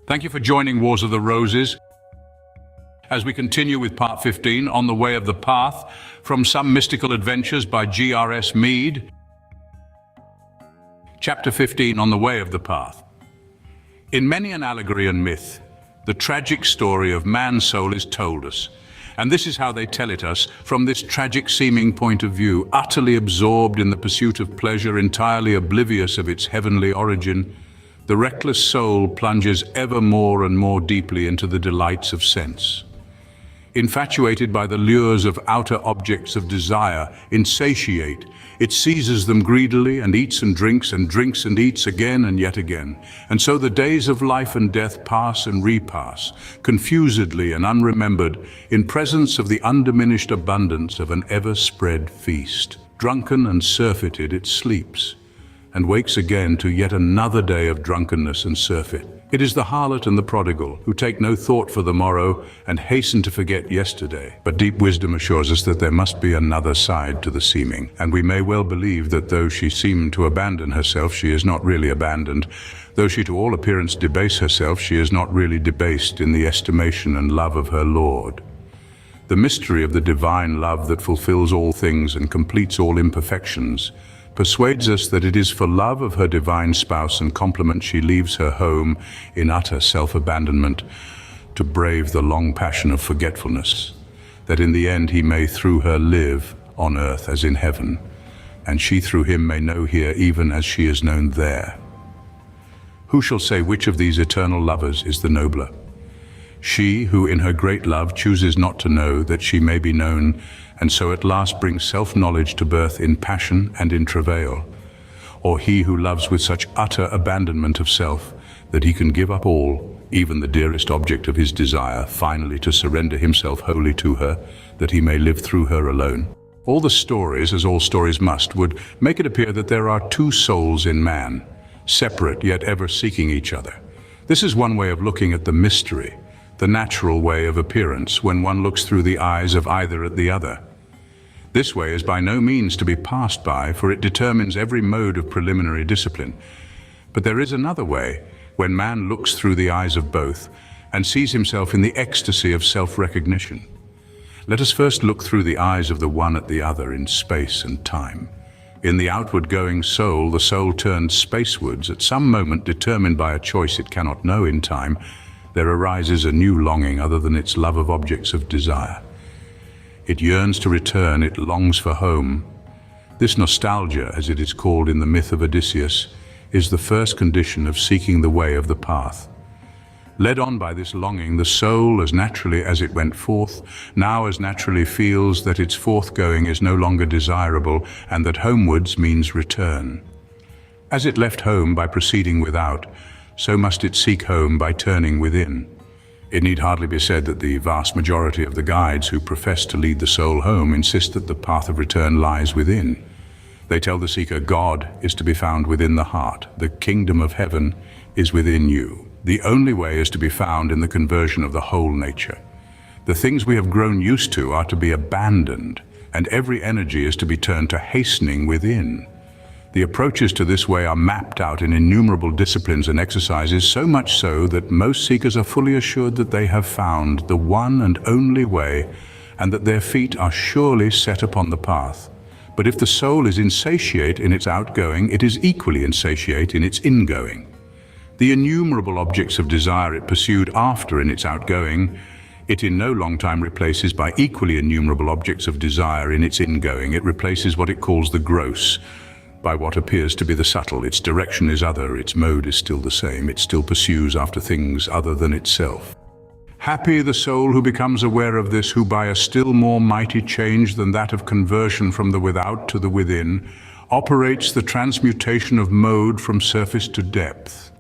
Thank you for joining Wars of the Roses as we continue with part 15, On the Way of the Path, from Some Mystical Adventures by G.R.S. Mead. Chapter 15, On the Way of the Path. In many an allegory and myth, the tragic story of man's soul is told us, and this is how they tell it us from this tragic seeming point of view, utterly absorbed in the pursuit of pleasure, entirely oblivious of its heavenly origin. The reckless soul plunges ever more and more deeply into the delights of sense. Infatuated by the lures of outer objects of desire, insatiate, it seizes them greedily and eats and drinks and eats again and yet again. And so the days of life and death pass and repass, confusedly and unremembered, in presence of the undiminished abundance of an ever-spread feast. Drunken and surfeited, it sleeps, and wakes again to yet another day of drunkenness and surfeit. It is the harlot and the prodigal who take no thought for the morrow and hasten to forget yesterday. But deep wisdom assures us that there must be another side to the seeming, and we may well believe that though she seem to abandon herself, she is not really abandoned. Though she to all appearance debase herself, she is not really debased in the estimation and love of her Lord. The mystery of the divine love that fulfills all things and completes all imperfections persuades us that it is for love of her divine spouse and complement she leaves her home in utter self-abandonment to brave the long passion of forgetfulness, that in the end he may through her live on earth as in heaven, and she through him may know here even as she is known there. Who shall say which of these eternal lovers is the nobler? She who in her great love chooses not to know that she may be known, and so at last brings self-knowledge to birth in passion and in travail, or he who loves with such utter abandonment of self that he can give up all, even the dearest object of his desire, finally to surrender himself wholly to her, that he may live through her alone. All the stories, as all stories must, would make it appear that there are two souls in man, separate yet ever seeking each other. This is one way of looking at the mystery, the natural way of appearance when one looks through the eyes of either at the other. This way is by no means to be passed by, for it determines every mode of preliminary discipline. But there is another way, when man looks through the eyes of both and sees himself in the ecstasy of self-recognition. Let us first look through the eyes of the one at the other in space and time. In the outward-going soul, the soul turns spacewards at some moment determined by a choice it cannot know in time. There arises a new longing other than its love of objects of desire. It yearns to return, it longs for home. This nostalgia, as it is called in the myth of Odysseus, is the first condition of seeking the way of the path. Led on by this longing, the soul, as naturally as it went forth, now as naturally feels that its forthgoing is no longer desirable and that homewards means return. As it left home by proceeding without, so must it seek home by turning within. It need hardly be said that the vast majority of the guides who profess to lead the soul home insist that the path of return lies within. They tell the seeker God is to be found within the heart. The kingdom of heaven is within you. The only way is to be found in the conversion of the whole nature. The things we have grown used to are to be abandoned, and every energy is to be turned to hastening within. The approaches to this way are mapped out in innumerable disciplines and exercises, so much so that most seekers are fully assured that they have found the one and only way, and that their feet are surely set upon the path. But if the soul is insatiate in its outgoing, it is equally insatiate in its ingoing. The innumerable objects of desire it pursued after in its outgoing, it in no long time replaces by equally innumerable objects of desire in its ingoing. It replaces what it calls the gross by what appears to be the subtle. Its direction is other, its mode is still the same. It still pursues after things other than itself. Happy the soul who becomes aware of this, who by a still more mighty change than that of conversion from the without to the within, operates the transmutation of mode from surface to depth.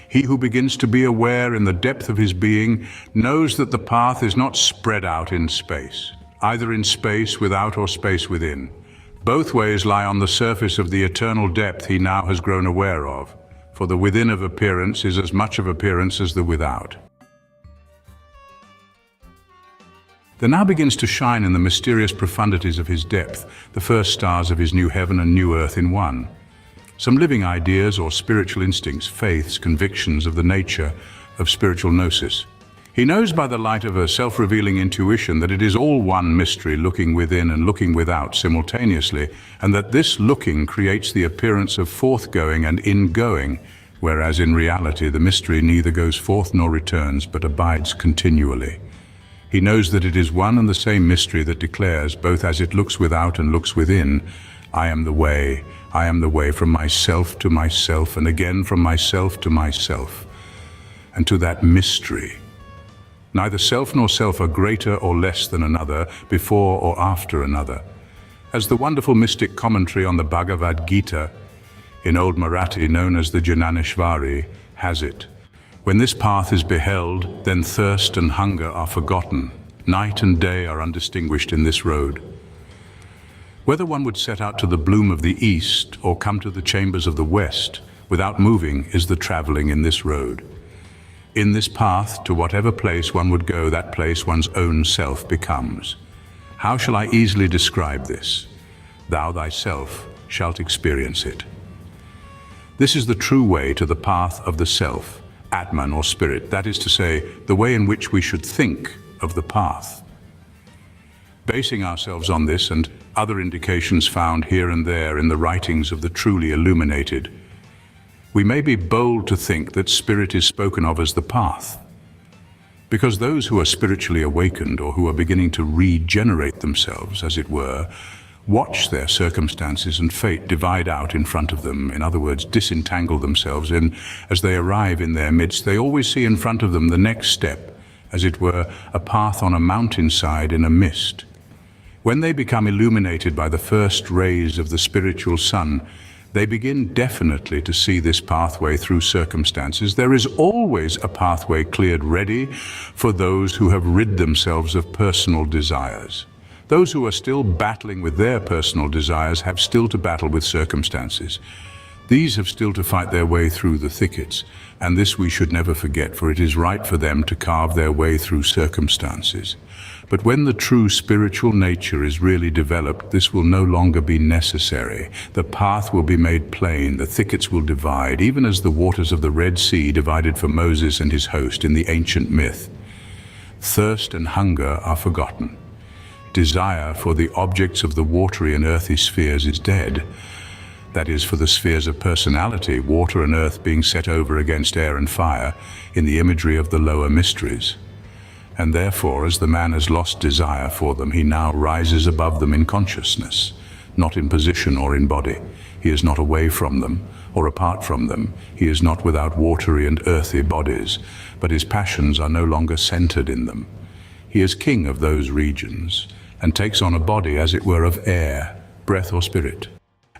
He who begins to be aware in the depth of his being knows that the path is not spread out in space, either in space without or space within. Both ways lie on the surface of the eternal depth he now has grown aware of, for the within of appearance is as much of appearance as the without. There now begins to shine in the mysterious profundities of his depth the first stars of his new heaven and new earth in one. Some living ideas or spiritual instincts, faiths, convictions of the nature of spiritual gnosis. He knows by the light of a self-revealing intuition that it is all one mystery, looking within and looking without simultaneously, and that this looking creates the appearance of forthgoing and ingoing, whereas in reality the mystery neither goes forth nor returns, but abides continually. He knows that it is one and the same mystery that declares, both as it looks without and looks within, I am the way from myself to myself, and again from myself to myself. And to that mystery, neither self nor self are greater or less than another, before or after another. As the wonderful mystic commentary on the Bhagavad Gita, in Old Marathi known as the Jnaneshwari, has it, when this path is beheld, then thirst and hunger are forgotten. Night and day are undistinguished in this road. Whether one would set out to the bloom of the east or come to the chambers of the west, without moving is the traveling in this road. In this path, to whatever place one would go, that place one's own self becomes. How shall I easily describe this? Thou thyself shalt experience it. This is the true way to the path of the self, Atman or spirit, that is to say, the way in which we should think of the path. Basing ourselves on this and other indications found here and there in the writings of the truly illuminated, we may be bold to think that spirit is spoken of as the path, because those who are spiritually awakened or who are beginning to regenerate themselves, as it were, watch their circumstances and fate divide out in front of them, in other words, disentangle themselves, and as they arrive in their midst, they always see in front of them the next step, as it were, a path on a mountainside in a mist. When they become illuminated by the first rays of the spiritual sun, they begin definitely to see this pathway through circumstances. There is always a pathway cleared ready for those who have rid themselves of personal desires. Those who are still battling with their personal desires have still to battle with circumstances. These have still to fight their way through the thickets, and this we should never forget, for it is right for them to carve their way through circumstances. But when the true spiritual nature is really developed, this will no longer be necessary. The path will be made plain, the thickets will divide, even as the waters of the Red Sea divided for Moses and his host in the ancient myth. Thirst and hunger are forgotten. Desire for the objects of the watery and earthy spheres is dead. That is, for the spheres of personality, water and earth being set over against air and fire in the imagery of the lower mysteries. And therefore, as the man has lost desire for them, he now rises above them in consciousness, not in position or in body. He is not away from them or apart from them. He is not without watery and earthy bodies, but his passions are no longer centered in them. He is king of those regions and takes on a body, as it were, of air, breath or spirit.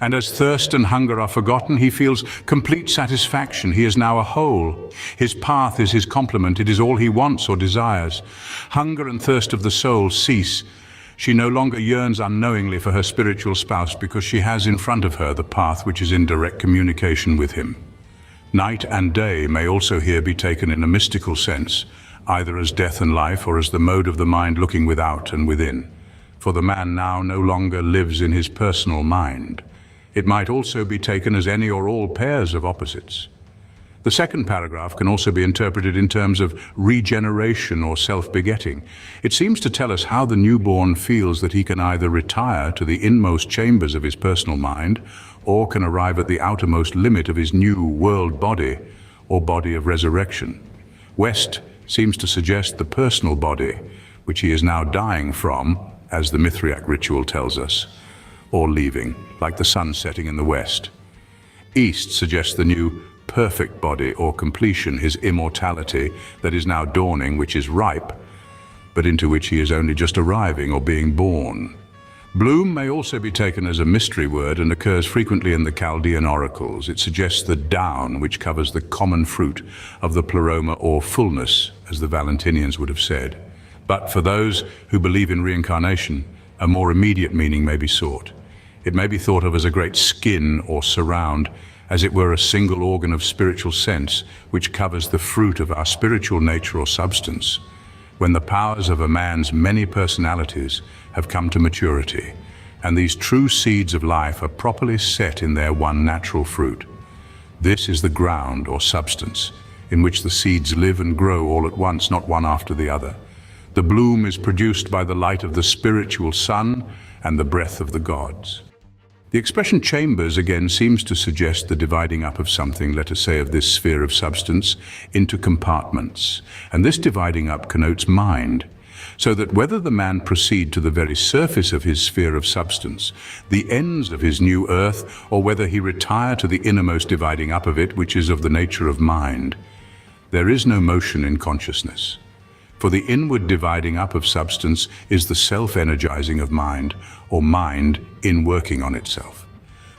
And as thirst and hunger are forgotten, he feels complete satisfaction. He is now a whole. His path is his complement. It is all he wants or desires. Hunger and thirst of the soul cease. She no longer yearns unknowingly for her spiritual spouse, because she has in front of her the path which is in direct communication with him. Night and day may also here be taken in a mystical sense, either as death and life or as the mode of the mind looking without and within. For the man now no longer lives in his personal mind. It might also be taken as any or all pairs of opposites. The second paragraph can also be interpreted in terms of regeneration or self-begetting. It seems to tell us how the newborn feels that he can either retire to the inmost chambers of his personal mind, or can arrive at the outermost limit of his new world body, or body of resurrection. West seems to suggest the personal body, which he is now dying from, as the Mithriac ritual tells us, or leaving, like the sun setting in the west. East suggests the new perfect body or completion, his immortality that is now dawning, which is ripe, but into which he is only just arriving or being born. Bloom may also be taken as a mystery word and occurs frequently in the Chaldean oracles. It suggests the down, which covers the common fruit of the pleroma, or fullness, as the Valentinians would have said. But for those who believe in reincarnation, a more immediate meaning may be sought. It may be thought of as a great skin or surround, as it were a single organ of spiritual sense, which covers the fruit of our spiritual nature or substance, when the powers of a man's many personalities have come to maturity, and these true seeds of life are properly set in their one natural fruit. This is the ground or substance in which the seeds live and grow all at once, not one after the other. The bloom is produced by the light of the spiritual sun and the breath of the gods. The expression chambers again seems to suggest the dividing up of something, let us say of this sphere of substance, into compartments. And this dividing up connotes mind, so that whether the man proceed to the very surface of his sphere of substance, the ends of his new earth, or whether he retire to the innermost dividing up of it, which is of the nature of mind, there is no motion in consciousness. For the inward dividing up of substance is the self-energizing of mind, or mind in working on itself.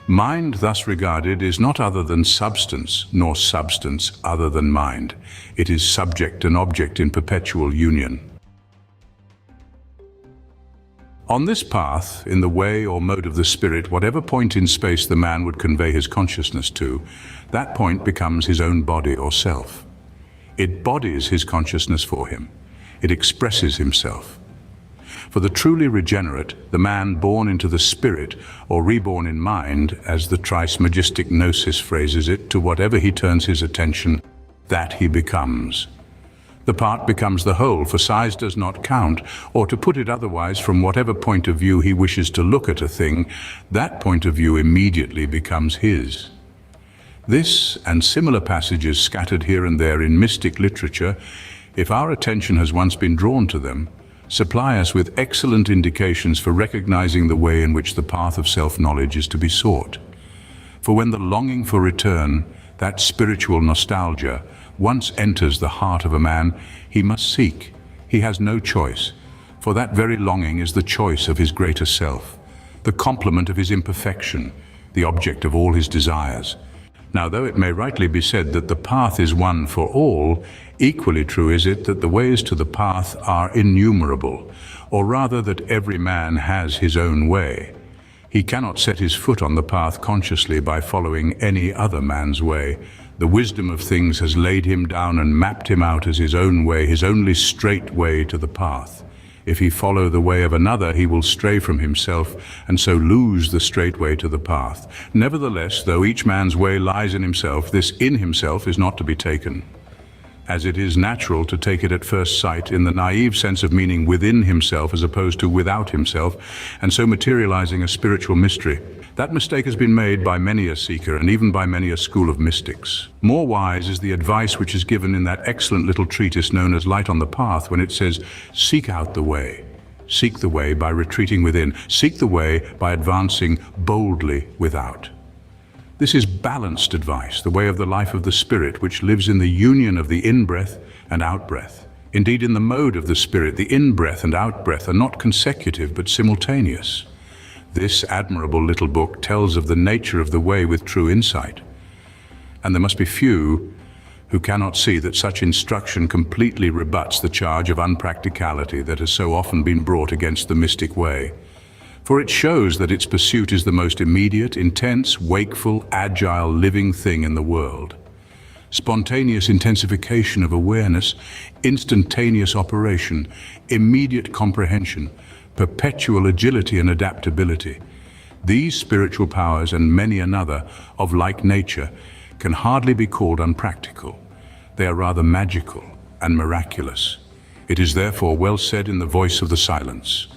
Mind, thus regarded, is not other than substance, nor substance other than mind. It is subject and object in perpetual union. On this path, in the way or mode of the spirit, whatever point in space the man would convey his consciousness to, that point becomes his own body or self. It bodies his consciousness for him. It expresses himself. For the truly regenerate, the man born into the spirit, or reborn in mind, as the Trismegistic Gnosis phrases it, to whatever he turns his attention, that he becomes. The part becomes the whole, for size does not count, or to put it otherwise, from whatever point of view he wishes to look at a thing, that point of view immediately becomes his. This and similar passages scattered here and there in mystic literature, if our attention has once been drawn to them, supply us with excellent indications for recognizing the way in which the path of self-knowledge is to be sought. For when the longing for return, that spiritual nostalgia, once enters the heart of a man, he must seek. He has no choice, for that very longing is the choice of his greater self, the complement of his imperfection, the object of all his desires. Now, though it may rightly be said that the path is one for all, equally true is it that the ways to the path are innumerable, or rather that every man has his own way. He cannot set his foot on the path consciously by following any other man's way. The wisdom of things has laid him down and mapped him out as his own way, his only straight way to the path. If he follow the way of another, he will stray from himself and so lose the straight way to the path. Nevertheless, though each man's way lies in himself, this in himself is not to be taken, as it is natural to take it at first sight in the naive sense of meaning within himself as opposed to without himself, and so materializing a spiritual mystery. That mistake has been made by many a seeker and even by many a school of mystics. More wise is the advice which is given in that excellent little treatise known as Light on the Path, when it says, seek out the way. Seek the way by retreating within. Seek the way by advancing boldly without. This is balanced advice, the way of the life of the spirit, which lives in the union of the in-breath and out-breath. Indeed, in the mode of the spirit, the in-breath and out-breath are not consecutive but simultaneous. This admirable little book tells of the nature of the way with true insight. And there must be few who cannot see that such instruction completely rebuts the charge of unpracticality that has so often been brought against the mystic way. For it shows that its pursuit is the most immediate, intense, wakeful, agile, living thing in the world. Spontaneous intensification of awareness, instantaneous operation, immediate comprehension, perpetual agility and adaptability. These spiritual powers and many another of like nature can hardly be called unpractical. They are rather magical and miraculous. It is therefore well said in the voice of the silence,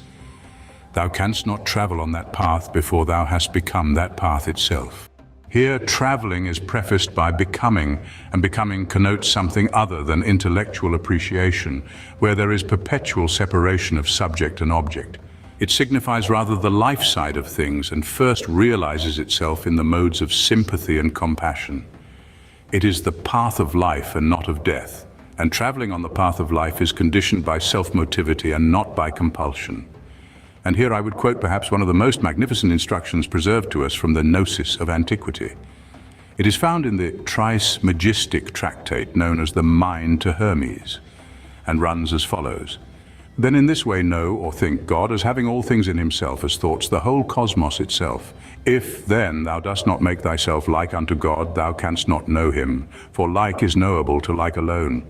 "Thou canst not travel on that path before thou hast become that path itself." Here, traveling is prefaced by becoming, and becoming connotes something other than intellectual appreciation, where there is perpetual separation of subject and object. It signifies rather the life side of things and first realizes itself in the modes of sympathy and compassion. It is the path of life and not of death, and traveling on the path of life is conditioned by self-motivity and not by compulsion. And here I would quote perhaps one of the most magnificent instructions preserved to us from the Gnosis of antiquity. It is found in the Trismegistic tractate known as the Mind to Hermes, and runs as follows. Then in this way know or think God as having all things in himself as thoughts, the whole cosmos itself. If then thou dost not make thyself like unto God, thou canst not know him, for like is knowable to like alone.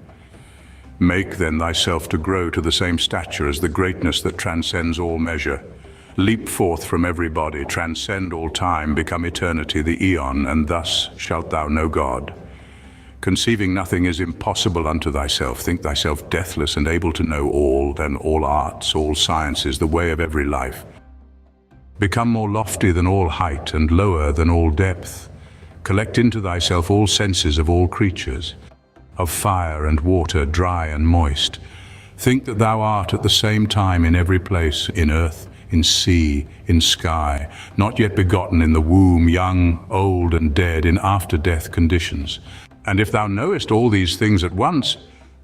Make then thyself to grow to the same stature as the greatness that transcends all measure. Leap forth from every body, transcend all time, become eternity, the eon, and thus shalt thou know God. conceiving nothing is impossible unto thyself. Think thyself deathless and able to know all, then all arts, all sciences, the way of every life. Become more lofty than all height and lower than all depth. Collect into thyself all senses of all creatures, of fire and water, dry and moist. Think that thou art at the same time in every place, in earth, in sea, in sky, not yet begotten in the womb, young, old and dead, in after-death conditions. And if thou knowest all these things at once,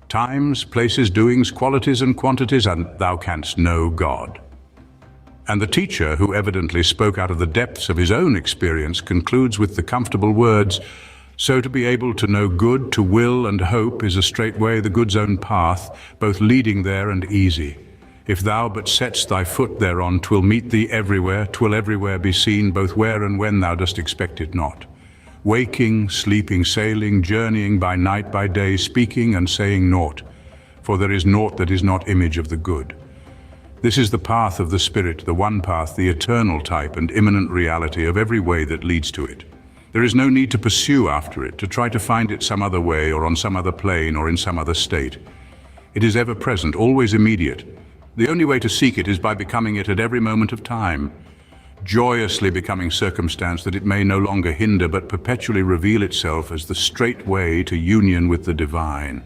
times, places, doings, qualities and quantities, and thou canst know God. And the teacher, who evidently spoke out of the depths of his own experience, concludes with the comfortable words, "So to be able to know good, to will and hope is a straight way, the good's own path, both leading there and easy. If thou but setst thy foot thereon, 'twill meet thee everywhere, 'twill everywhere be seen, both where and when thou dost expect it not. Waking, sleeping, sailing, journeying by night, by day, speaking and saying naught, for there is naught that is not image of the good. This is the path of the Spirit, the one path, the eternal type and immanent reality of every way that leads to it. There is no need to pursue after it, to try to find it some other way or on some other plane or in some other state. It is ever present, always immediate. The only way to seek it is by becoming it at every moment of time, joyously becoming circumstance that it may no longer hinder but perpetually reveal itself as the straight way to union with the divine."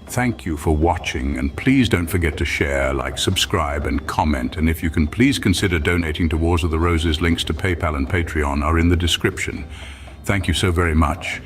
Thank you for watching, and please don't forget to share, like, subscribe and comment, and if you can please consider donating to Wars of the Roses. Links to PayPal and Patreon are in the description. Thank you so very much.